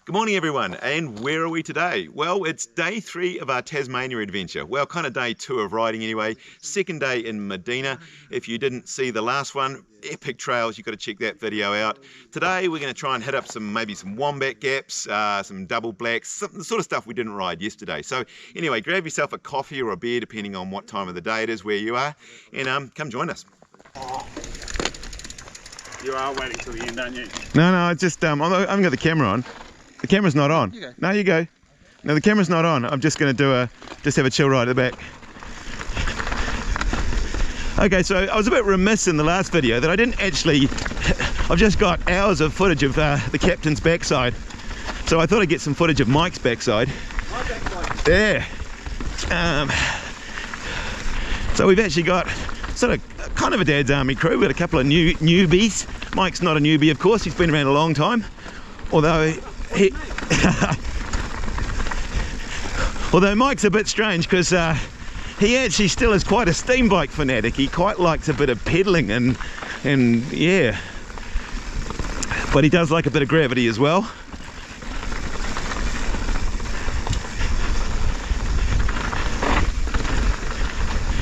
Good morning everyone, and where are we today? Well, it's day 3 of our Tasmania adventure. Well, kind of day 2 of riding anyway. Second day in Maydena. If you didn't see the last one, epic trails, you've got to check that video out. Today we're going to try and hit up maybe some wombat gaps, some double blacks, the sort of stuff we didn't ride yesterday. So anyway, grab yourself a coffee or a beer depending on what time of the day it is where you are, and come join us. You are waiting till the end, aren't you? No, it's just, I haven't got the camera on. The camera's not on. No, you go. No, the camera's not on. I'm just going to just have a chill ride at the back. Okay, so I was a bit remiss in the last video that I didn't actually, I've just got hours of footage of the captain's backside. So I thought I'd get some footage of Mike's backside. My backside? Yeah. So we've actually got sort of kind of a dad's army crew. We've got a couple of newbies. Mike's not a newbie, of course. He's been around a long time. Although Mike's a bit strange because he actually still is quite a steam bike fanatic. He quite likes a bit of pedaling and yeah, but he does like a bit of gravity as well.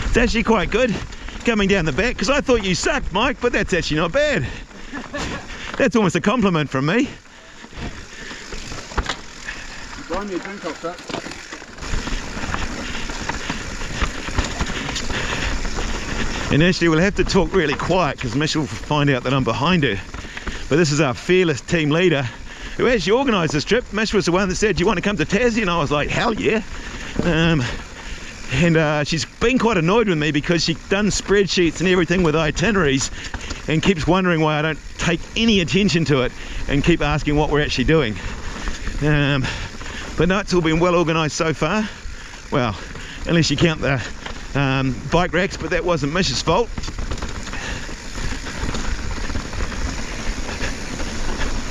It's actually quite good coming down the back because I thought you sucked, Mike, but that's actually not bad. That's almost a compliment from me. Buy me a drink off that. And actually we'll have to talk really quiet because Mish will find out that I'm behind her. But this is our fearless team leader who actually organised this trip. Mish was the one that said, "Do you want to come to Tazzy?" And I was like, hell yeah. And she's been quite annoyed with me because she's done spreadsheets and everything with itineraries and keeps wondering why I don't take any attention to it and keep asking what we're actually doing. But no, it's all been well organised so far. Well, unless you count the bike racks, but that wasn't Mish's fault.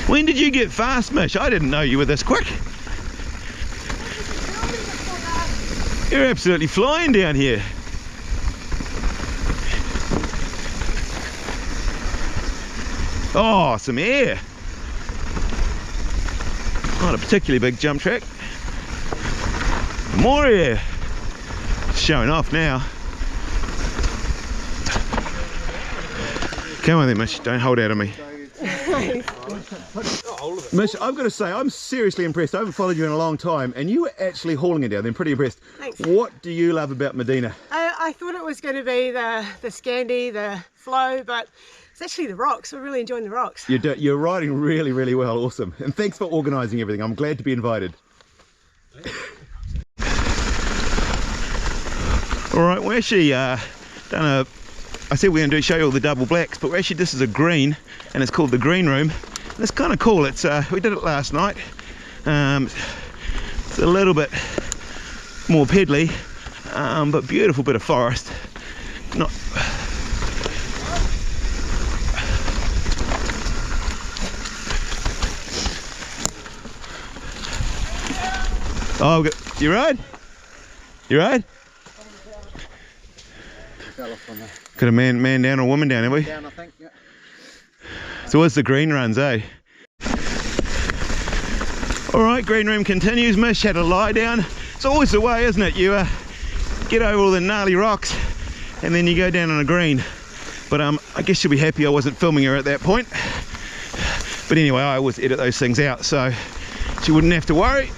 When did you get fast, Mish? I didn't know you were this quick. You're absolutely flying down here. Oh, some air. Not a particularly big jump track. More air. Showing off now. Come on then, Mish. Don't hold out on me. Mish, I've got to say, I'm seriously impressed. I haven't followed you in a long time, and you were actually hauling it down. I'm pretty impressed. Thanks. What do you love about Maydena? I thought it was going to be the Scandi, the flow, but it's actually the rocks. We're really enjoying the rocks. You're riding really, really well. Awesome. And thanks for organising everything. I'm glad to be invited. All right, we're actually I said we're going to show you all the double blacks, but actually this is a green, and it's called the green room. And it's kind of cool. It's we did it last night. It's a little bit more peddly, but beautiful bit of forest. Not. Oh, you ride? You ride? Got a man down or a woman down, have we? Down, I think, yeah. So what's the green runs, eh? Alright, green room continues. Mish had a lie down. It's always the way, isn't it? You get over all the gnarly rocks and then you go down on a green. But I guess she'll be happy I wasn't filming her at that point. But anyway, I always edit those things out so she wouldn't have to worry.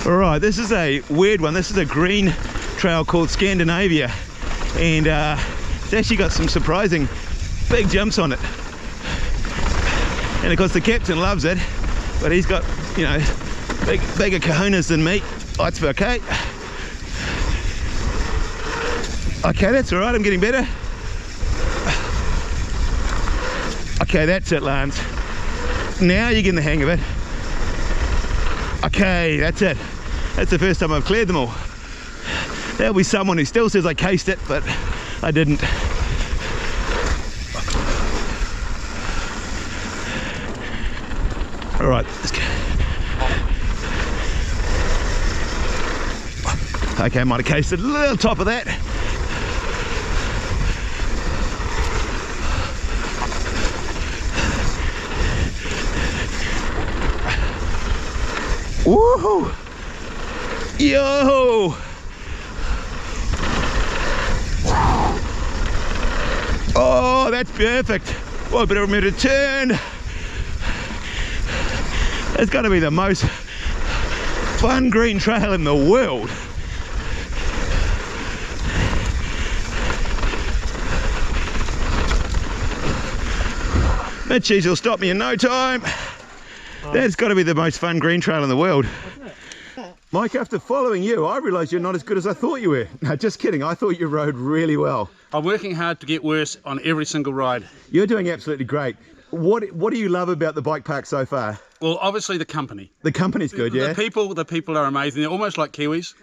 Alright, this is a weird one. This is a green trail called Scandinavia, and it's actually got some surprising big jumps on it. And of course the captain loves it, but he's got, you know, bigger kahunas than me. Oh, it's okay. Okay, that's alright, I'm getting better. Okay, that's it, Lance. Now you're getting the hang of it. Okay, that's it. That's the first time I've cleared them all. There'll be someone who still says I cased it, but I didn't. All right, let's go. Okay, I might have cased it a little top of that. Woohoo! Yo! Oh, that's perfect. Oh, a bit of a turn. It's got to be the most fun green trail in the world. That cheese will stop me in no time. That's got to be the most fun green trail in the world. Mike, after following you, I realised you're not as good as I thought you were. No, just kidding. I thought you rode really well. I'm working hard to get worse on every single ride. You're doing absolutely great. What do you love about the bike park so far? Well, obviously the company. The company's good, yeah? The people are amazing. They're almost like Kiwis.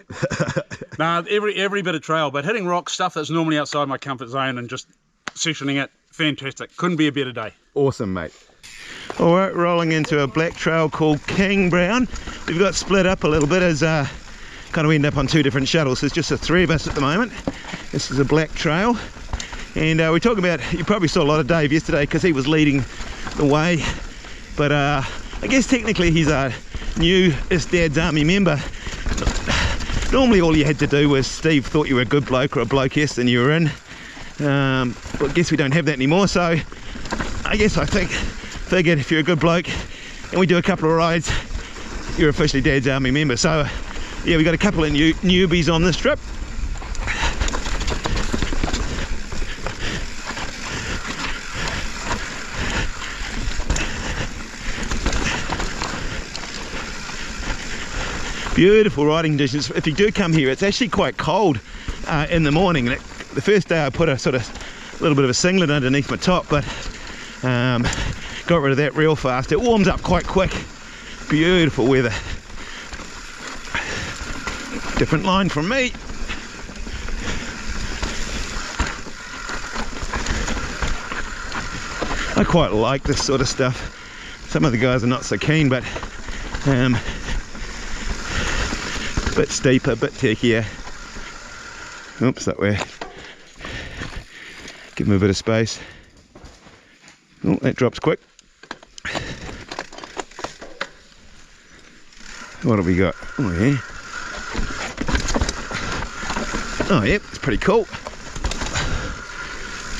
Nah, every bit of trail, but hitting rock stuff that's normally outside my comfort zone and just sessioning it, fantastic. Couldn't be a better day. Awesome, mate. All right, rolling into a black trail called King Brown. We've got split up a little bit as kind of end up on two different shuttles. There's just the three of us at the moment. This is a black trail. And we're talking about, you probably saw a lot of Dave yesterday because he was leading the way. But I guess technically he's a new Dad's Army member. Normally all you had to do was Steve thought you were a good bloke or a blokeess and you were in. But I guess we don't have that anymore, so I guess I figured if you're a good bloke and we do a couple of rides, you're officially Dad's Army member. So yeah, we got a couple of newbies on this trip. Beautiful riding conditions. If you do come here, it's actually quite cold in the morning. And the first day I put a sort of little bit of a singlet underneath my top, but got rid of that real fast. It warms up quite quick. Beautiful weather. Different line from me. I quite like this sort of stuff. Some of the guys are not so keen, but bit steeper, bit techier. Oops, that way. Give them a bit of space. Oh, that drops quick. What have we got? Oh yeah. Oh yeah, it's pretty cool.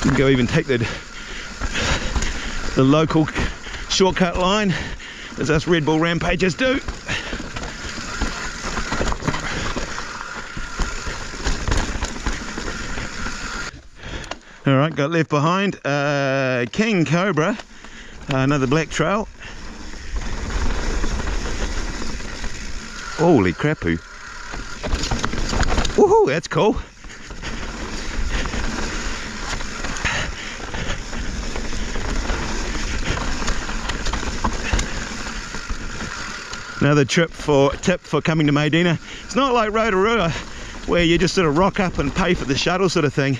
You can go even take the local shortcut line, as us Redbull rampagers do. Alright, got left behind King Cobra, another black trail. Holy crapoo. Woohoo, that's cool. Another tip for coming to Maydena. It's not like Rotorua where you just sort of rock up and pay for the shuttle sort of thing.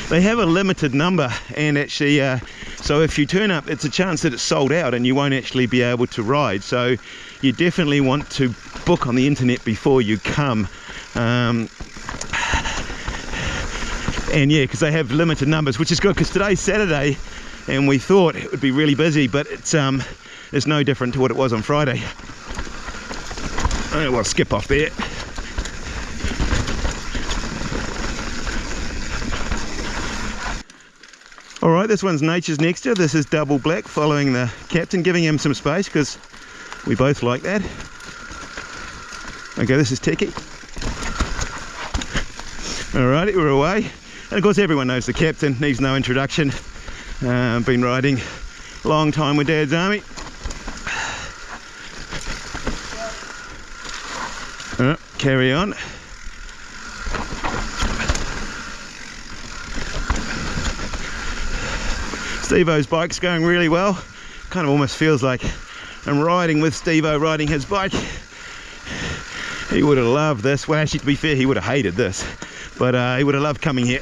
They have a limited number, and actually so if you turn up, it's a chance that it's sold out and you won't actually be able to ride. So you definitely want to book on the internet before you come. And yeah, because they have limited numbers, which is good, because today's Saturday and we thought it would be really busy, but it's no different to what it was on Friday. Oh, we'll skip off there. Alright, this one's Nature's Next. This is double black, following the captain, giving him some space because we both like that. Okay, this is Techie. Alrighty, we're away. And of course everyone knows the captain, needs no introduction. Been riding a long time with Dad's Army. Alright, carry on. Steve-O's bike's going really well. Kind of almost feels like I'm riding with Steve-O riding his bike. He would have loved this. Well, actually, to be fair, he would have hated this, but he would have loved coming here.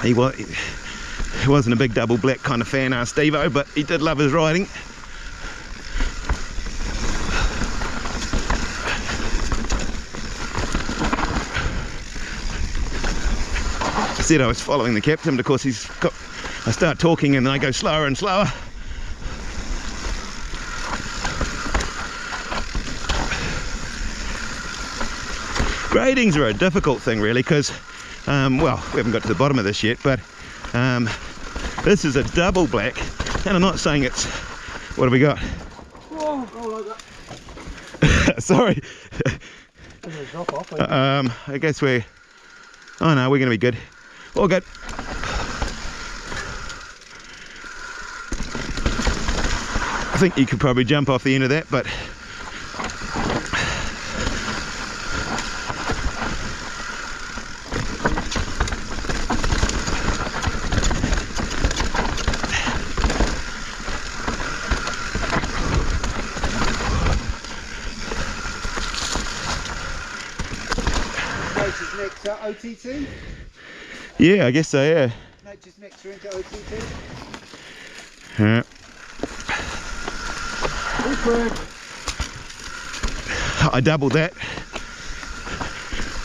He wasn't a big double black kind of fan, Steve-O, but he did love his riding. I said I was following the captain, but of course I start talking and then I go slower and slower. Gradings are a difficult thing really, because well, we haven't got to the bottom of this yet, but this is a double black, and I'm not saying it's, what have we got? Sorry. I guess we're, oh no, we're gonna be good. All good. I think you could probably jump off the end of that, but Nature's next to OTT? yeah, I guess so, yeah. Nature's next to into OTT? Yeah. I doubled that.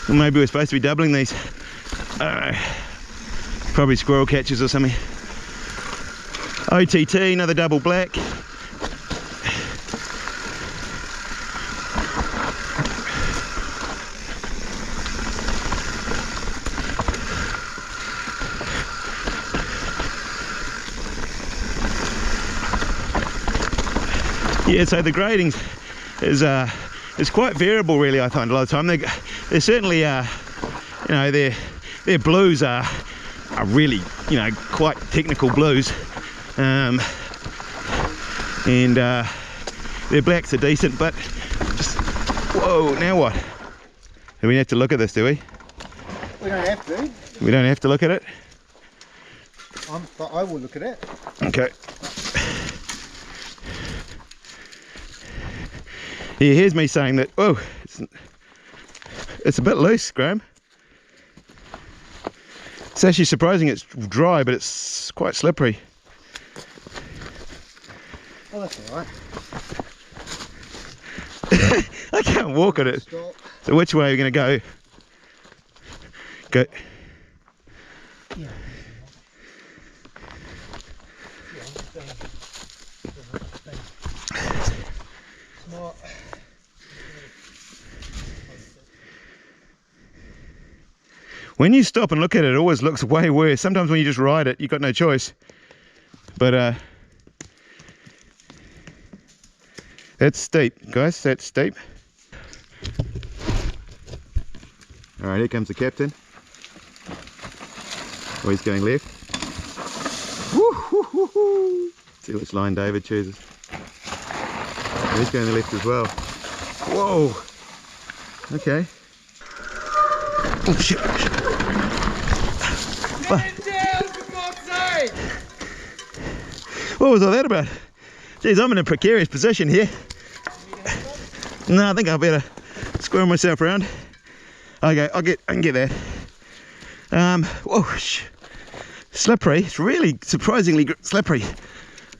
Well, maybe we're supposed to be doubling these. I don't know. Probably squirrel catchers or something. OTT, another double black. Yeah, so the gradings is quite variable really, I find a lot of the time. They're certainly, you know, their blues are really, you know, quite technical blues. And their blacks are decent, but just, whoa, now what? Do we have to look at this, do we? We don't have to. We don't have to look at it? But I will look at it. Okay. Yeah, here's me saying that, oh, it's a bit loose, Graham. It's actually surprising it's dry, but it's quite slippery. Oh, that's alright. I can't walk on it. Stop. So which way are we going to go? Go. Yeah. Smart. When you stop and look at it, it always looks way worse. Sometimes when you just ride it, you've got no choice. But it's steep, guys, that's steep. All right, here comes the captain. Oh, he's going left. Woo, woo, woo, woo. See which line David chooses. Oh, he's going left as well. Whoa. Okay. Oh shit. What was all that about? Geez, I'm in a precarious position here. No, I think I better squirrel myself around. Okay, I can get that. Whoa, slippery. It's really surprisingly slippery.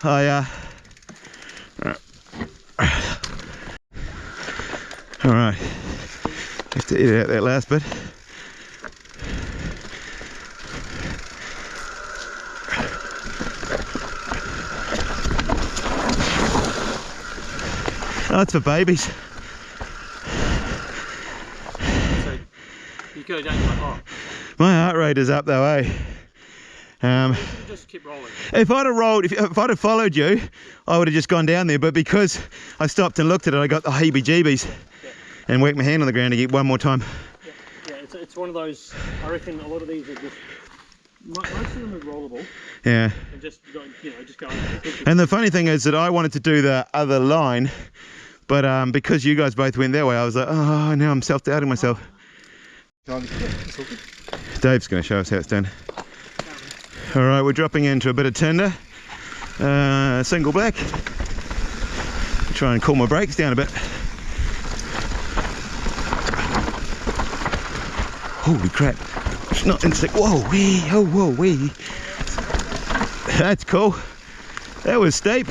All right, have to edit out that last bit. Oh, it's for babies. So you could have done like, oh. My heart rate is up though, eh? You just keep rolling. If I'd have rolled, if I'd have followed you, I would have just gone down there. But because I stopped and looked at it, I got the heebie-jeebies and whacked my hand on the ground to get one more time. Yeah, it's one of those. I reckon a lot of these are just. Most of them are rollable. Yeah. And just just go. And the funny thing is that I wanted to do the other line, but because you guys both went that way, I was like, oh, now I'm self-doubting myself. Dave's going to show us how it's done. All right, we're dropping into a bit of tinder, single black. Try and cool my brakes down a bit. Holy crap! It's not insect. Whoa, wee! Oh, whoa, wee! That's cool. That was steep.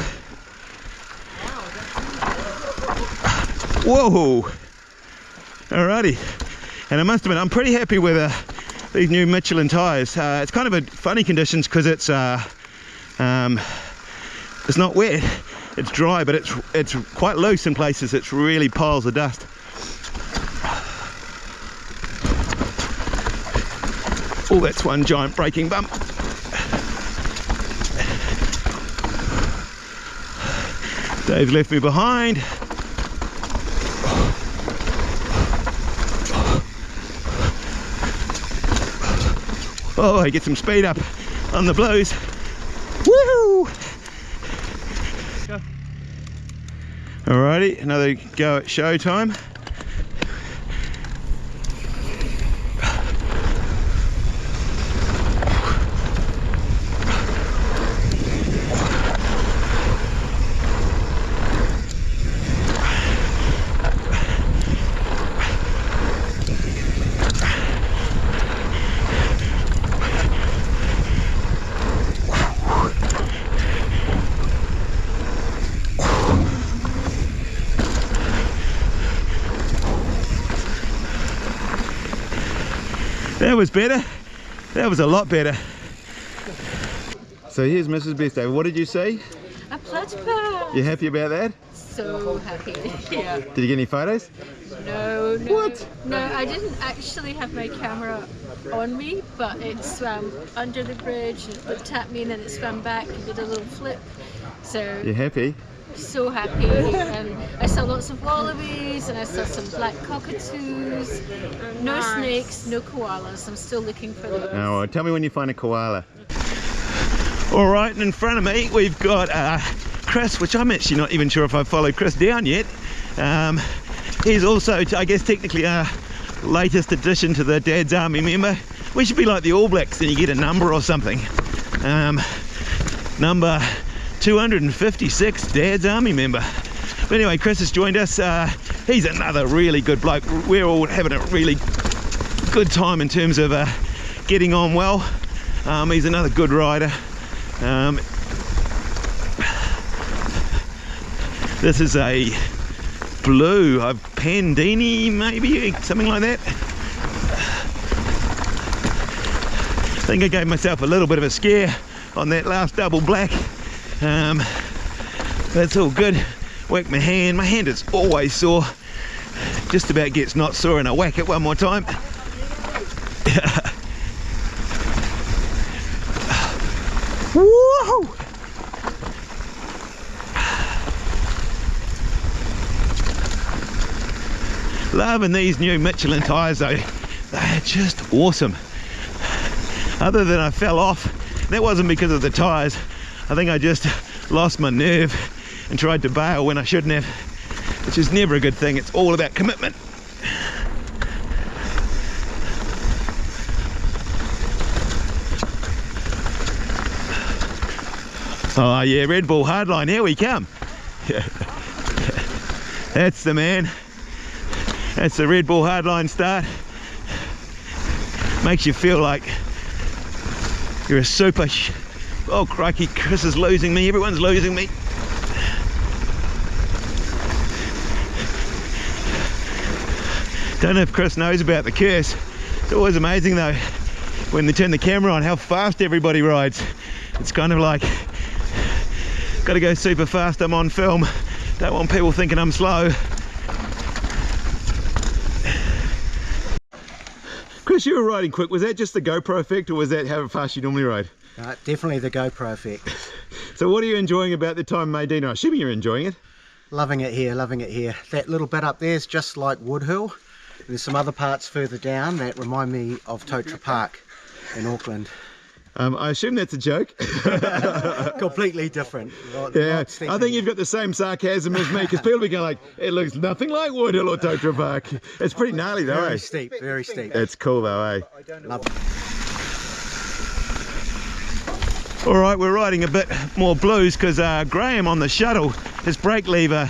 Whoa! Alrighty, and I must admit, I'm pretty happy with these new Michelin tyres. It's kind of a funny conditions because it's not wet, it's dry, but it's quite loose in places. It's really piles of dust. Oh, that's one giant braking bump. Dave's left me behind. Oh, I get some speed up on the blues. Woo! Alrighty, another go at show time. That was better. That was a lot better. So here's Mrs. Besto. What did you say? A platypus! You happy about that? So happy, yeah. Did you get any photos? No. What? No, I didn't actually have my camera on me, but it swam under the bridge, it looked at me and then it swam back and did a little flip. So, You happy? so happy. I saw lots of wallabies and I saw some black cockatoos. No snakes, no koalas. I'm still looking for those. Oh, tell me when you find a koala. All right, and in front of me we've got Chris, which I'm actually not even sure if I've followed Chris down yet. He's also, I guess, technically our latest addition to the Dad's Army member. We should be like the All Blacks and you get a number or something. Number 256, Dad's Army member. But anyway, Chris has joined us. He's another really good bloke. We're all having a really good time in terms of getting on well. He's another good rider. This is a blue, a Pandini maybe, something like that. I think I gave myself a little bit of a scare on that last double black. That's all good. Whack my hand is always sore. Just about gets not sore and I whack it one more time. Whoa! Loving these new Michelin tyres though. They're just awesome. Other than I fell off, that wasn't because of the tyres. I think I just lost my nerve and tried to bail when I shouldn't have, which is never a good thing. It's all about commitment. Oh yeah, Redbull Hardline, here we come. That's the man. That's the Redbull Hardline start. Makes you feel like you're a super... Oh crikey, Chris is losing me, everyone's losing me. Don't know if Chris knows about the curse. It's always amazing though, when they turn the camera on, how fast everybody rides. It's kind of like, gotta go super fast, I'm on film. Don't want people thinking I'm slow. Chris, you were riding quick. Was that just the GoPro effect or was that how fast you normally ride? Definitely the GoPro effect. So what are you enjoying about the time in Maydena? I'm assuming you're enjoying it. Loving it here, loving it here. That little bit up there is just like Woodhill. There's some other parts further down that remind me of Totra Park in Auckland. I assume that's a joke. Completely different. Yeah, I think you've got the same sarcasm as me because people be going like, it looks nothing like Woodhill or Totra Park. It's pretty gnarly though, Very eh? steep, very steep. It's cool though, eh? Love it. All right, we're riding a bit more blues because Graham on the shuttle, his brake lever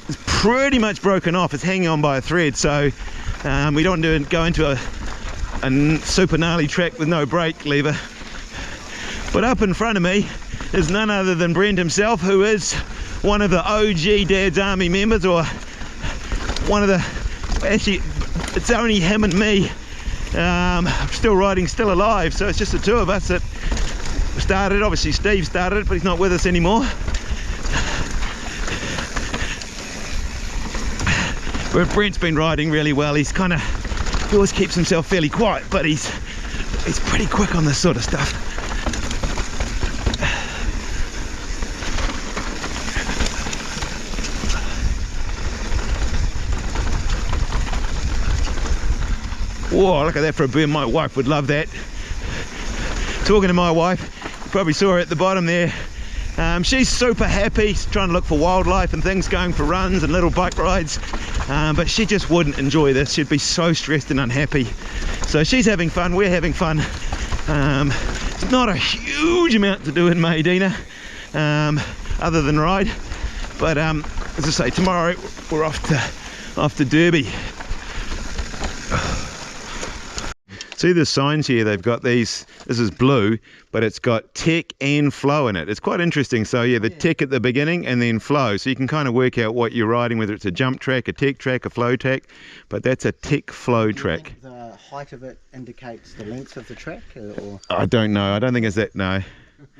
is pretty much broken off. It's hanging on by a thread, so we don't want to go into a super gnarly track with no brake lever. But up in front of me is none other than Brent himself, who is one of the OG Dad's Army members, or one of the, actually it's only him and me still riding, still alive, so it's just the two of us that started. Obviously Steve started it, but he's not with us anymore. But Brent's been riding really well. He's he always keeps himself fairly quiet, but he's He's pretty quick on this sort of stuff. Whoa, look at that for a burn. My wife would love that. Talking to my wife, you probably saw her at the bottom there. She's super happy, she's trying to look for wildlife and things, going for runs and little bike rides, but she just wouldn't enjoy this. She'd be so stressed and unhappy. So she's having fun, we're having fun. It's not a huge amount to do in Maydena, other than ride, but as I say, tomorrow we're off to Derby. See the signs here, they've got these, this is blue, but it's got tech and flow in it. It's quite interesting. So yeah, the tech at the beginning and then flow. So you can kind of work out what you're riding, whether it's a jump track, a tech track, a flow track, but that's a tech flow track. The height of it indicates the length of the track? Or? I don't know, I don't think it's that, no.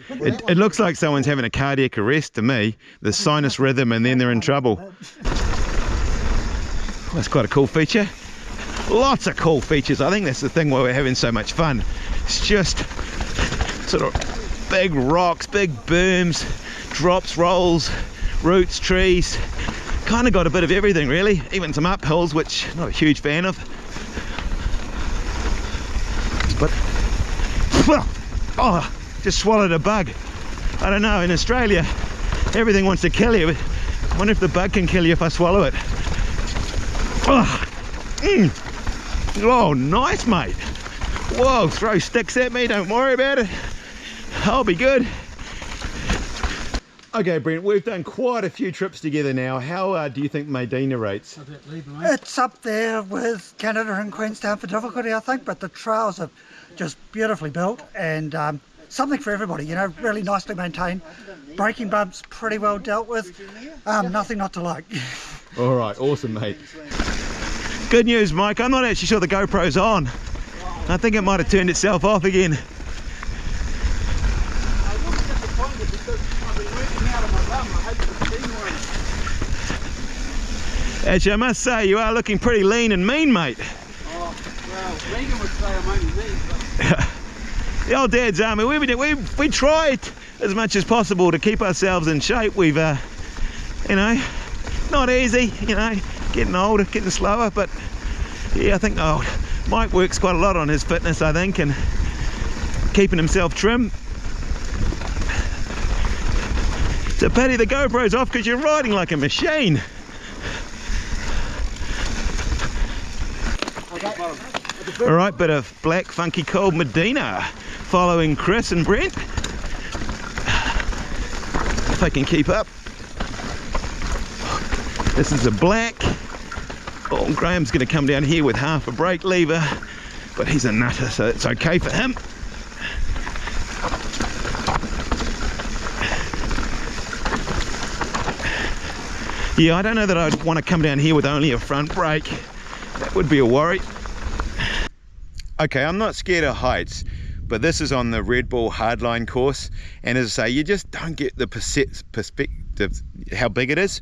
It looks like someone's having a cardiac arrest to me, the sinus rhythm, and then they're in trouble. That's quite a cool feature. Lots of cool features. I think that's the thing why we're having so much fun. It's just sort of big rocks, big berms, drops, rolls, roots, trees. Kind of got a bit of everything really, even some uphills, which I'm not a huge fan of. But oh, just swallowed a bug. I don't know, in Australia everything wants to kill you. I wonder if the bug can kill you if I swallow it. Oh, nice, mate. Whoa, throw sticks at me, don't worry about it. I'll be good. Okay, Brent, we've done quite a few trips together now. How do you think Maydena rates? It's up there with Canada and Queenstown for difficulty, I think, but the trails are just beautifully built and something for everybody, you know, really nicely maintained. Braking bumps pretty well dealt with, nothing not to like. All right, awesome, mate. Good news, Mike, I'm not actually sure the GoPro's on. I think it might have turned itself off again. I was disappointed because I've been working out of my bum. I hope you've seen one. Actually, I must say, you are looking pretty lean and mean, mate. Oh, well, Regan would say I'm only mean, but... The old dad's army, we tried as much as possible to keep ourselves in shape. We've, you know, not easy, you know, getting older, getting slower, but yeah, I think Mike works quite a lot on his fitness, I think, and keeping himself trim. So Paddy, the GoPro's off because you're riding like a machine. All right, bit of black, funky, cold Maydena following Chris and Brent. If I can keep up. This is a black. Oh, Graham's going to come down here with half a brake lever, but he's a nutter, so it's okay for him. Yeah, I don't know that I'd want to come down here with only a front brake. That would be a worry. Okay, I'm not scared of heights, but this is on the Redbull Hardline course, and as I say, you just don't get the perspective how big it is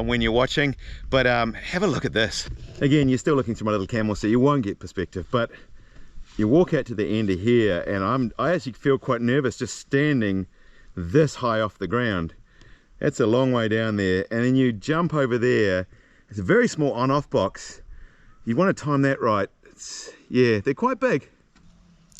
when you're watching. But have a look at this. Again, you're still looking through my little camera, so you won't get perspective, but you walk out to the end of here, and I actually feel quite nervous just standing this high off the ground. That's a long way down there, and then you jump over there. It's a very small on-off box. You want to time that right. Yeah, they're quite big.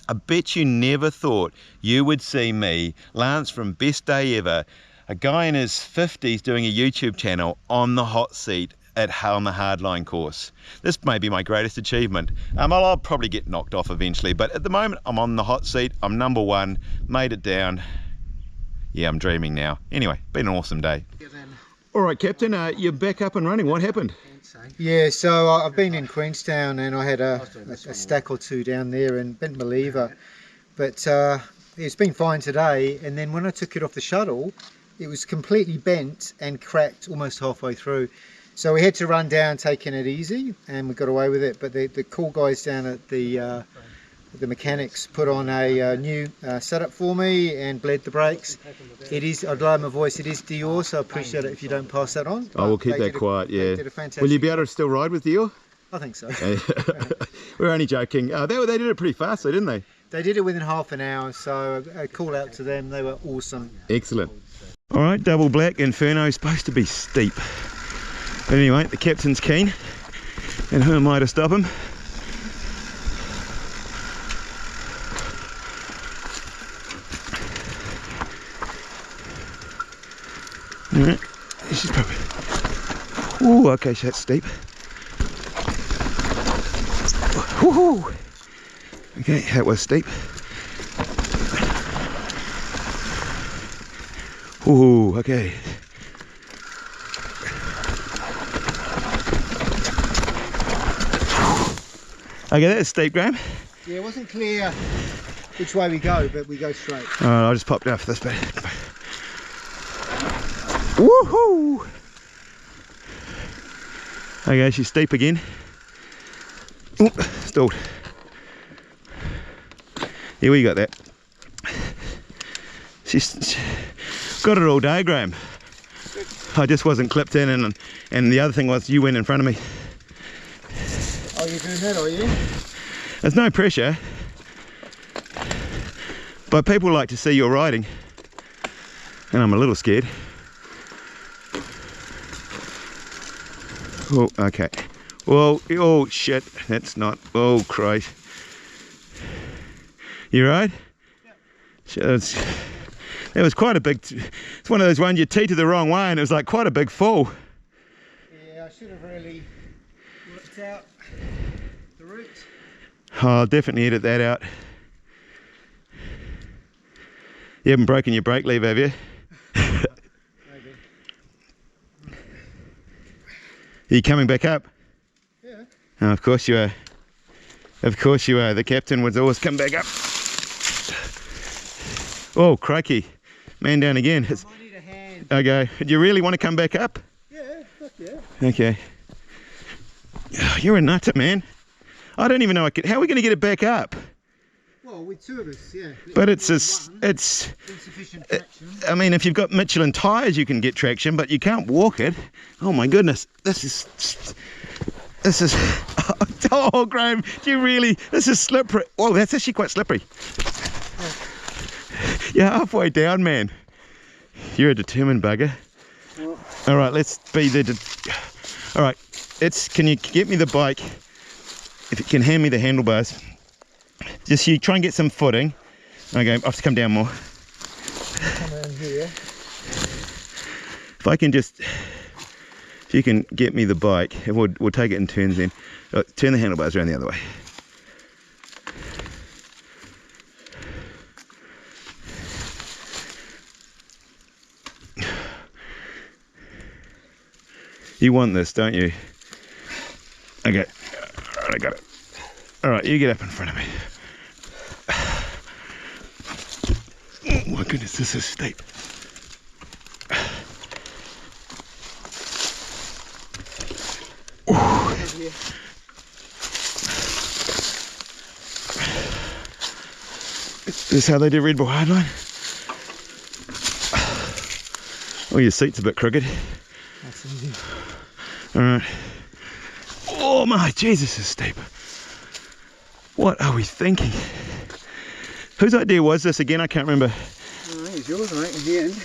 I bet you never thought you would see me, Lance from Best Day Ever, a guy in his 50s doing a YouTube channel on the hot seat on the Hardline course. This may be my greatest achievement. I'll probably get knocked off eventually, but at the moment I'm on the hot seat. I'm number one, made it down. Yeah, I'm dreaming now. Anyway, been an awesome day. All right, Captain, you're back up and running. What happened? Yeah, so I've been in Queenstown and I had a stack or two down there and bent my lever, but it's been fine today. And then when I took it off the shuttle, it was completely bent and cracked almost halfway through. So we had to run down, taking it easy, and we got away with it. But the cool guys down at the mechanics put on a new setup for me and bled the brakes. It is, I'd lower my voice, it is Dior, so I appreciate it if you don't pass that on. I will keep that quiet, yeah. Did a fantastic Will you be able to still ride with Dior? I think so. We're only joking. They did it pretty fast though, didn't they? They did it within half an hour, so a call out to them. They were awesome. Excellent. All right, double black Inferno is supposed to be steep. But anyway, the captain's keen, and who am I to stop him? All right, this is probably... Ooh, okay, so that's steep. Woohoo! Okay, that was steep. Ooh, okay. Okay, that's steep, Graham. Yeah, it wasn't clear which way we go, but we go straight. Alright, I'll just pop down for this bit. Woohoo! Okay, she's steep again. Oh, stalled. Yeah, we got that. She's got it all day, Graham. I just wasn't clipped in, and the other thing was you went in front of me. Oh, you're doing that, are you? There's no pressure, but people like to see your riding, and I'm a little scared. Oh, okay. Well, oh shit, that's not, oh Christ. You right? Yeah. That was quite a big, it's one of those ones you teeter the wrong way and it was like quite a big fall. Yeah, I should have really worked out the route. Oh, I'll definitely edit that out. You haven't broken your brake lever, have you? Maybe. Are you coming back up? Yeah. Oh, of course you are. Of course you are. The captain would always come back up. Oh, crikey. Man down again. I might need a hand. Okay. Do you really want to come back up? Yeah, fuck yeah. Okay. Oh, you're a nutter, man. I don't even know how are we going to get it back up? Well, with two of us, yeah. But it's insufficient traction. I mean, if you've got Michelin tyres, you can get traction, but you can't walk it. Oh my goodness. This is, oh Graham, do you really, this is slippery. Oh, that's actually quite slippery. You're halfway down, man. You're a determined bugger. All right, let's be all right, can you get me the bike? If you can hand me the handlebars. Just you try and get some footing. Okay, I'll have to come down more. Come in here. If I can just, if you can get me the bike, and we'll take it in turns then. Turn the handlebars around the other way. You want this, don't you? Okay, all right, I got it. All right, you get up in front of me. Oh my goodness, this is steep. Is this how they do Redbull Hardline? Oh, your seat's a bit crooked. That's easy. Alright. Oh my, Jesus, this is steep. What are we thinking? Whose idea was this again? I can't remember. I think it's yours, mate, in the end.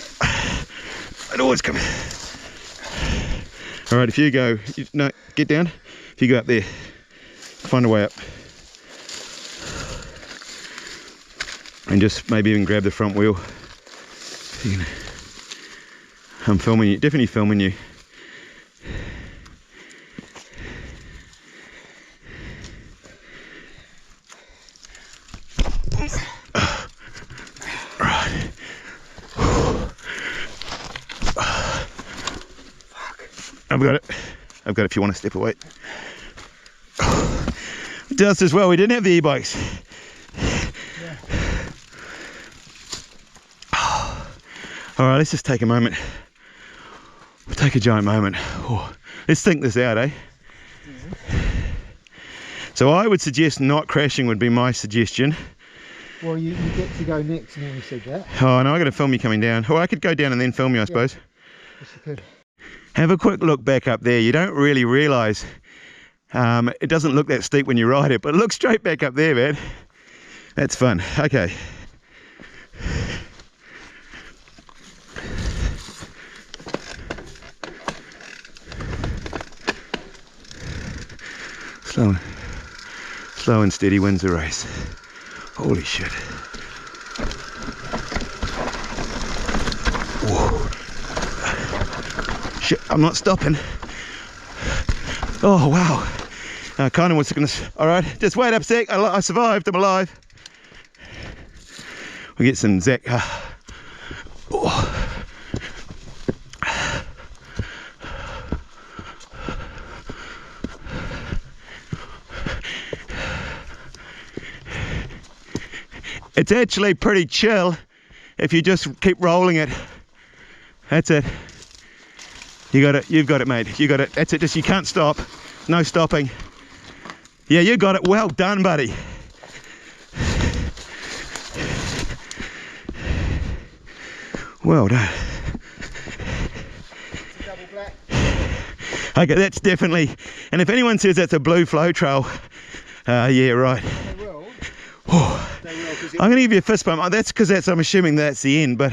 It always comes. Alright, if you go, no, get down. If you go up there, find a way up. And just maybe even grab the front wheel. You can, I'm filming you, definitely filming you. Right. I've got it. I've got it if you want to step away. It does as well. We didn't have the e-bikes. Yeah. All right, let's just take a moment. We'll take a giant moment. Oh, let's think this out, eh? So I would suggest not crashing would be my suggestion. Well, you get to go next, and then you said that. Oh no, I got to film you coming down. Oh, I could go down and then film you, I suppose. Yes, you could. Have a quick look back up there. You don't really realise it doesn't look that steep when you ride it, but look straight back up there, man. That's fun. Okay. Slow and steady wins the race. Holy shit. Whoa. Shit, I'm not stopping. Oh wow. I kind of was gonna. Alright, just wait up a sec. I survived, I'm alive. We'll get some Zach. Oh. It's actually pretty chill if you just keep rolling it. That's it. You got it, you've got it, mate. You got it. That's it, just you can't stop. No stopping. Yeah, you got it. Well done, buddy. Well done. Okay, that's definitely, and if anyone says that's a blue flow trail, yeah, right. They will. Oh. They will, I'm going to give you a fist bump. Oh, that's because I'm assuming that's the end, but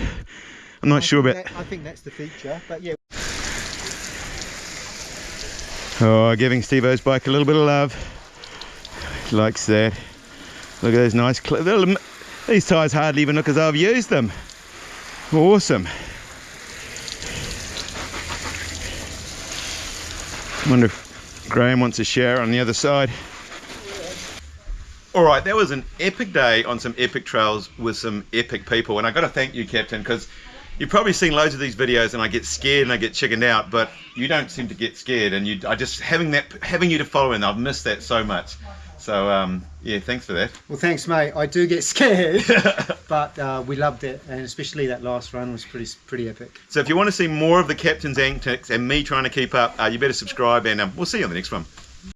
I'm not sure about. I think that's the feature, but yeah. Oh, giving Steve-O's bike a little bit of love. He likes that. Look at those nice these tyres hardly even look as though I've used them. Awesome. Wonder if Graham wants a share on the other side. Alright, that was an epic day on some epic trails with some epic people, and I got to thank you, Captain, because you've probably seen loads of these videos and I get scared and I get chickened out, but you don't seem to get scared, and I just having you to follow in, I've missed that so much. So yeah, thanks for that. Well, thanks, mate. I do get scared, but we loved it, and especially that last run was pretty epic. So if you want to see more of the Captain's antics and me trying to keep up, you better subscribe, and we'll see you on the next one.